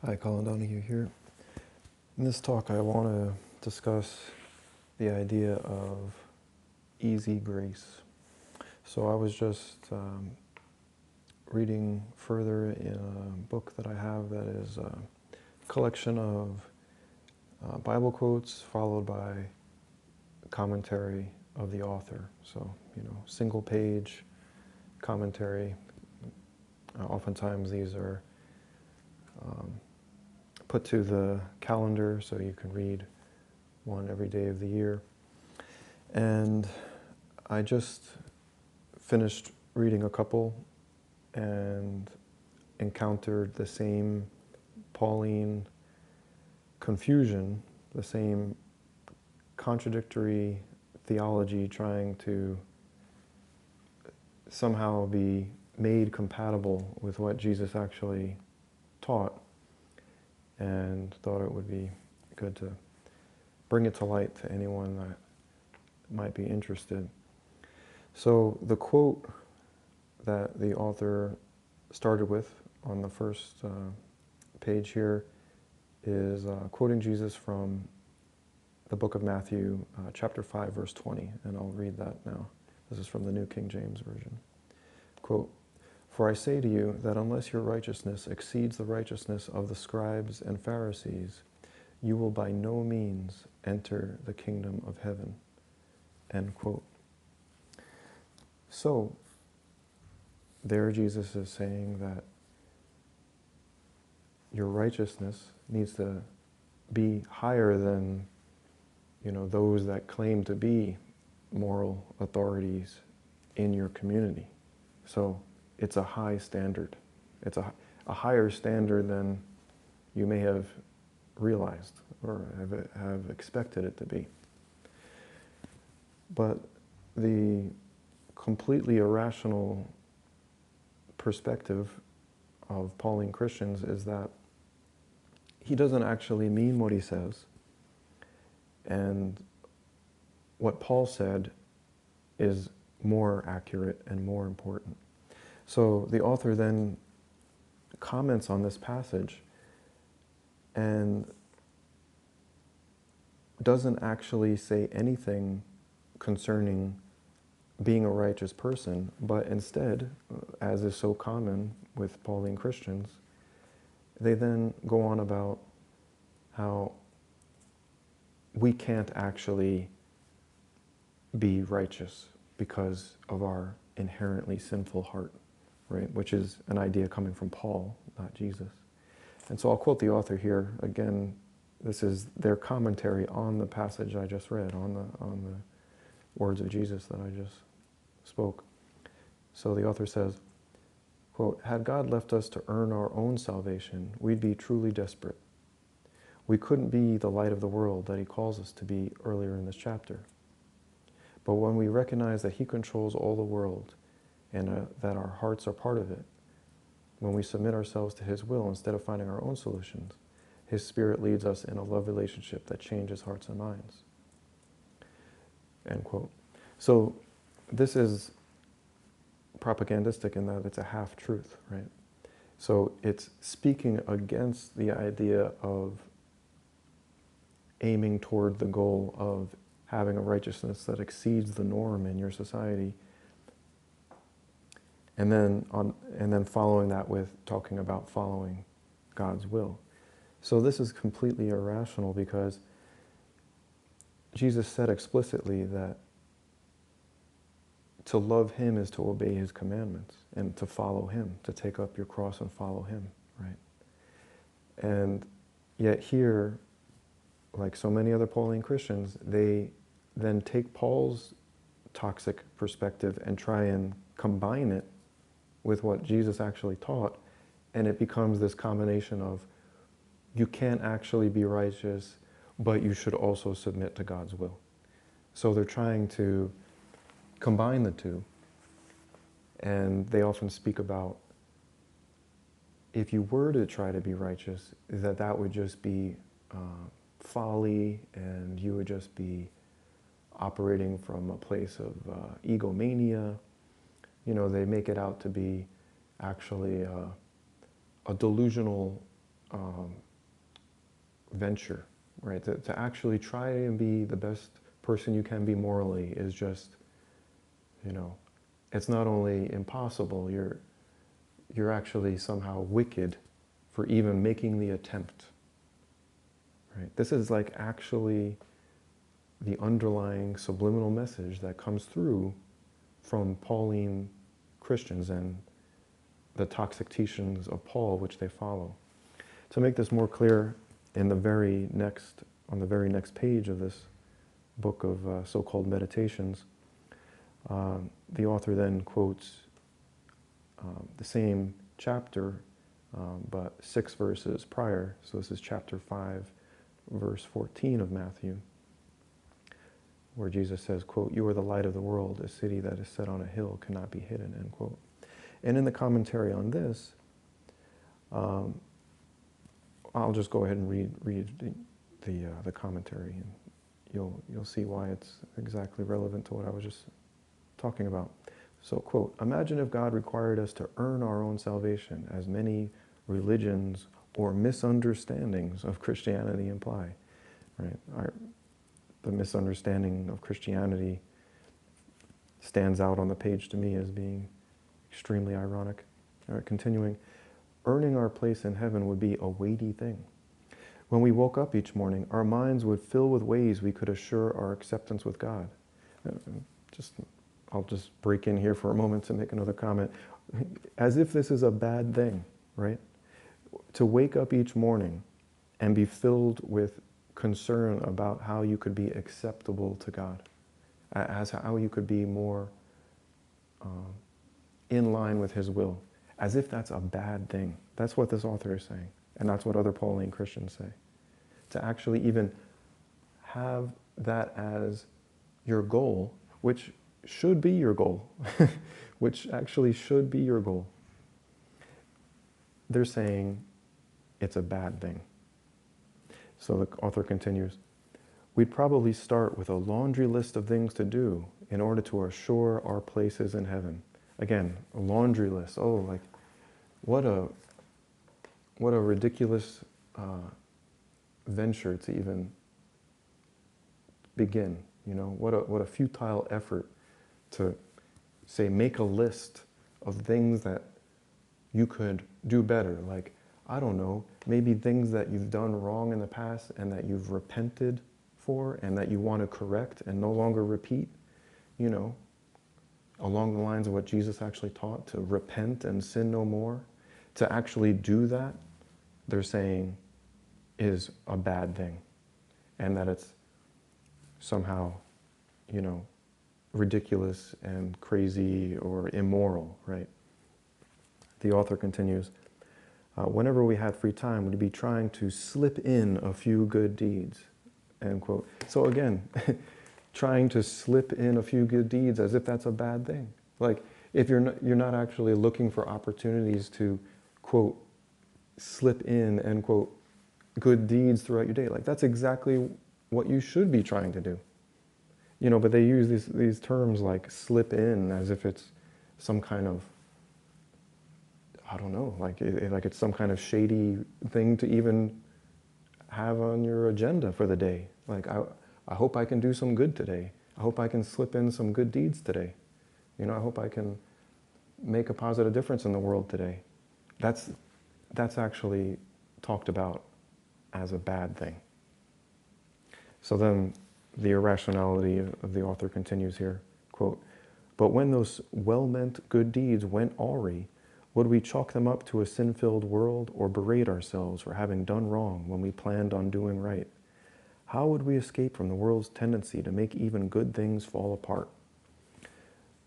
Hi, Colin Donahue here. In this talk, I want to discuss the idea of easy grace. So I was just reading further in a book that I have that is a collection of Bible quotes followed by commentary of the author. So, single page commentary. Oftentimes these are put to the calendar so you can read one every day of the year. And I just finished reading a couple and encountered the same Pauline confusion, the same contradictory theology trying to somehow be made compatible with what Jesus actually taught, and thought it would be good to bring it to light to anyone that might be interested. So the quote that the author started with on the first page here is quoting Jesus from the book of Matthew, chapter 5, verse 20, and I'll read that now. This is from the New King James Version. Quote, "For I say to you that unless your righteousness exceeds the righteousness of the scribes and Pharisees, you will by no means enter the kingdom of heaven." End quote. So, there Jesus is saying that your righteousness needs to be higher than, those that claim to be moral authorities in your community. So, it's a high standard. It's a higher standard than you may have realized or have expected it to be. But the completely irrational perspective of Pauline Christians is that he doesn't actually mean what he says, and what Paul said is more accurate and more important. So the author then comments on this passage and doesn't actually say anything concerning being a righteous person, but instead, as is so common with Pauline Christians, they then go on about how we can't actually be righteous because of our inherently sinful heart, right? Which is an idea coming from Paul, not Jesus. And so I'll quote the author here. Again, this is their commentary on the passage I just read, on the words of Jesus that I just spoke. So the author says, quote, "Had God left us to earn our own salvation, we'd be truly desperate. We couldn't be the light of the world that he calls us to be earlier in this chapter. But when we recognize that he controls all the world and that our hearts are part of it, when we submit ourselves to his will instead of finding our own solutions, his Spirit leads us in a love relationship that changes hearts and minds." End quote. So this is propagandistic in that it's a half-truth, right? So it's speaking against the idea of aiming toward the goal of having a righteousness that exceeds the norm in your society, and then following that with talking about following God's will. So this is completely irrational because Jesus said explicitly that to love him is to obey his commandments and to follow him, to take up your cross and follow him, right? And yet here, like so many other Pauline Christians, they then take Paul's toxic perspective and try and combine it with what Jesus actually taught, and it becomes this combination of you can't actually be righteous, but you should also submit to God's will. So they're trying to combine the two, and they often speak about if you were to try to be righteous, that would just be folly, and you would just be operating from a place of egomania. They make it out to be actually a delusional venture, right? To actually try and be the best person you can be morally is just, it's not only impossible, you're actually somehow wicked for even making the attempt, right? This is like actually the underlying subliminal message that comes through from Pauline Christians and the toxic teachings of Paul, which they follow. To make this more clear, on the very next page of this book of so-called meditations, the author then quotes the same chapter, but 6 verses prior. So this is chapter 5, verse 14 of Matthew, where Jesus says, quote, "You are the light of the world. A city that is set on a hill cannot be hidden," end quote. And in the commentary on this, I'll just go ahead and read the commentary, and you'll see why it's exactly relevant to what I was just talking about. So, quote, "Imagine if God required us to earn our own salvation, as many religions or misunderstandings of Christianity imply." Right? The misunderstanding of Christianity stands out on the page to me as being extremely ironic. All right, continuing. "Earning our place in heaven would be a weighty thing. When we woke up each morning, our minds would fill with ways we could assure our acceptance with God." I'll just break in here for a moment to make another comment. As if this is a bad thing, right? To wake up each morning and be filled with concern about how you could be acceptable to God, as how you could be more in line with His will, as if that's a bad thing. That's what this author is saying, and that's what other Pauline Christians say. To actually even have that as your goal, which should be your goal, which actually should be your goal. They're saying it's a bad thing. So the author continues, "We'd probably start with a laundry list of things to do in order to assure our places in heaven." Again, a laundry list. Oh, like, what a ridiculous venture to even begin. What a futile effort to say, make a list of things that you could do better. Like, I don't know, maybe things that you've done wrong in the past and that you've repented for and that you want to correct and no longer repeat, along the lines of what Jesus actually taught, to repent and sin no more. To actually do that, they're saying, is a bad thing, and that it's somehow, ridiculous and crazy or immoral, right? The author continues, "Whenever we had free time, we'd be trying to slip in a few good deeds," end quote. So again, trying to slip in a few good deeds as if that's a bad thing. Like, if you're not actually looking for opportunities to, quote, slip in, end quote, good deeds throughout your day. Like, that's exactly what you should be trying to do. But they use these terms like slip in as if it's some kind of, I don't know, like it's some kind of shady thing to even have on your agenda for the day. Like, I hope I can do some good today. I hope I can slip in some good deeds today. I hope I can make a positive difference in the world today. That's actually talked about as a bad thing. So then the irrationality of the author continues here, quote, "But when those well-meant good deeds went awry, would we chalk them up to a sin-filled world or berate ourselves for having done wrong when we planned on doing right? How would we escape from the world's tendency to make even good things fall apart?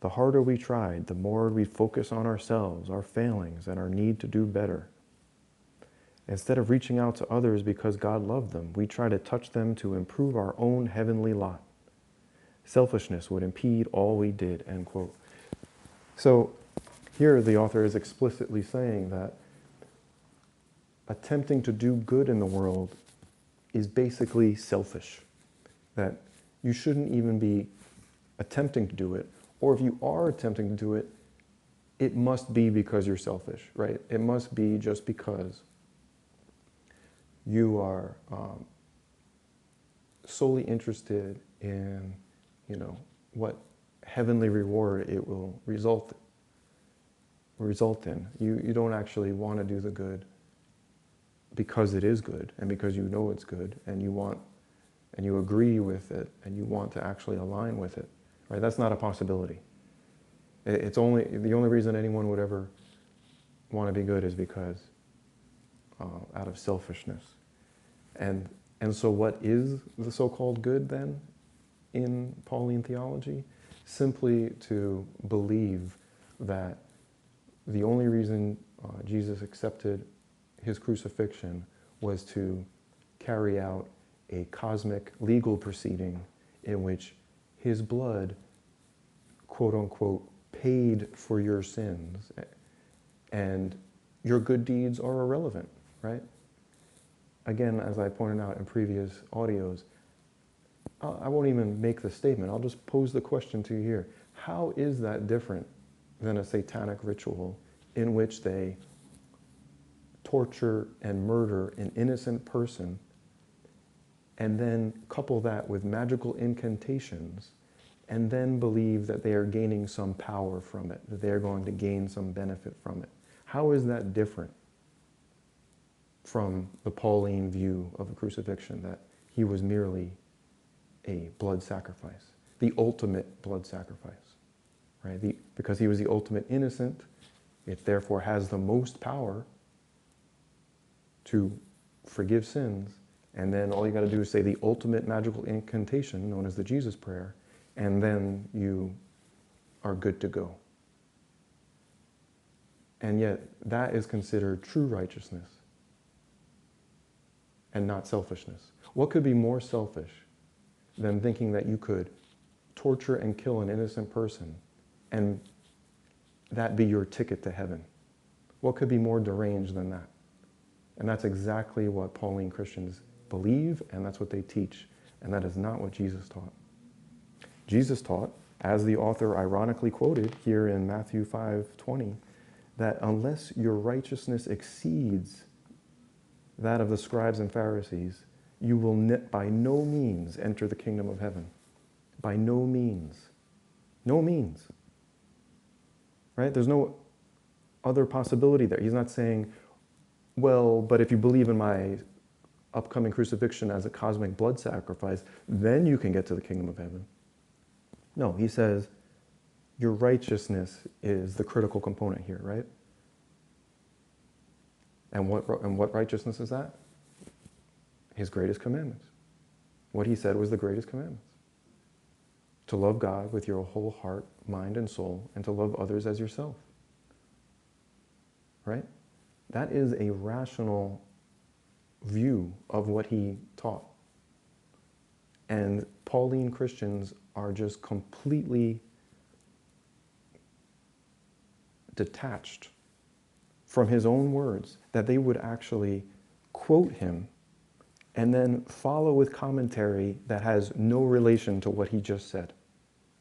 The harder we tried, the more we focus on ourselves, our failings, and our need to do better. Instead of reaching out to others because God loved them, we try to touch them to improve our own heavenly lot. Selfishness would impede all we did," end quote. So here the author is explicitly saying that attempting to do good in the world is basically selfish. That you shouldn't even be attempting to do it, or if you are attempting to do it, it must be because you're selfish, right? It must be just because you are solely interested in, what heavenly reward it will result in. You don't actually want to do the good because it is good and because you know it's good and you agree with it and you want to actually align with it, right? That's not a possibility. The only reason anyone would ever want to be good is because out of selfishness. And so what is the so-called good then in Pauline theology? Simply to believe that the only reason Jesus accepted his crucifixion was to carry out a cosmic legal proceeding in which his blood, quote unquote, paid for your sins, and your good deeds are irrelevant, right? Again, as I pointed out in previous audios, I won't even make the statement, I'll just pose the question to you here. How is that different than a satanic ritual in which they torture and murder an innocent person and then couple that with magical incantations and then believe that they are gaining some power from it, that they are going to gain some benefit from it? How is that different from the Pauline view of the crucifixion, that he was merely a blood sacrifice, the ultimate blood sacrifice, right? Because he was the ultimate innocent, it therefore has the most power to forgive sins, and then all you got to do is say the ultimate magical incantation known as the Jesus prayer, and then you are good to go. And yet that is considered true righteousness and not selfishness. What could be more selfish than thinking that you could torture and kill an innocent person and that be your ticket to heaven? What could be more deranged than that? And that's exactly what Pauline Christians believe, and that's what they teach. And that is not what Jesus taught. Jesus taught, as the author ironically quoted here in Matthew 5:20, that unless your righteousness exceeds that of the scribes and Pharisees, you will by no means enter the kingdom of heaven. By no means. No means. Right? There's no other possibility there. He's not saying, well, but if you believe in my upcoming crucifixion as a cosmic blood sacrifice, then you can get to the kingdom of heaven. No, he says, your righteousness is the critical component here, right? And what righteousness is that? His greatest commandments. What he said was the greatest commandments. To love God with your whole heart, mind, and soul, and to love others as yourself. Right? That is a rational view of what he taught. And Pauline Christians are just completely detached from his own words, that they would actually quote him and then follow with commentary that has no relation to what he just said,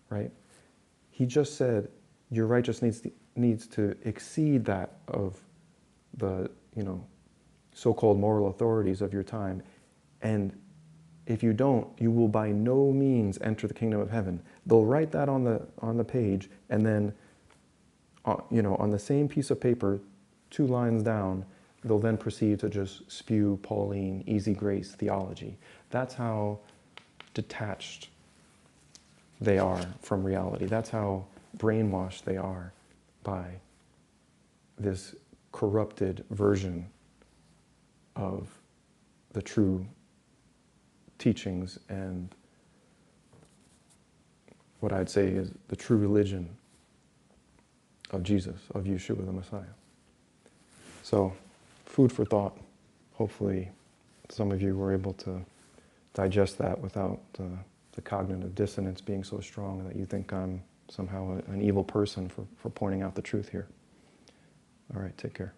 right? He just said your righteousness needs to exceed that of the, so-called moral authorities of your time. And if you don't, you will by no means enter the kingdom of heaven. They'll write that on the page, and then, on the same piece of paper, 2 lines down, they'll then proceed to just spew Pauline easy grace theology. That's how detached they are from reality. That's how brainwashed they are by this corrupted version of the true teachings and what I'd say is the true religion of Jesus, of Yeshua the Messiah. So, food for thought. Hopefully some of you were able to digest that without the cognitive dissonance being so strong that you think I'm somehow an evil person for pointing out the truth here. All right, take care.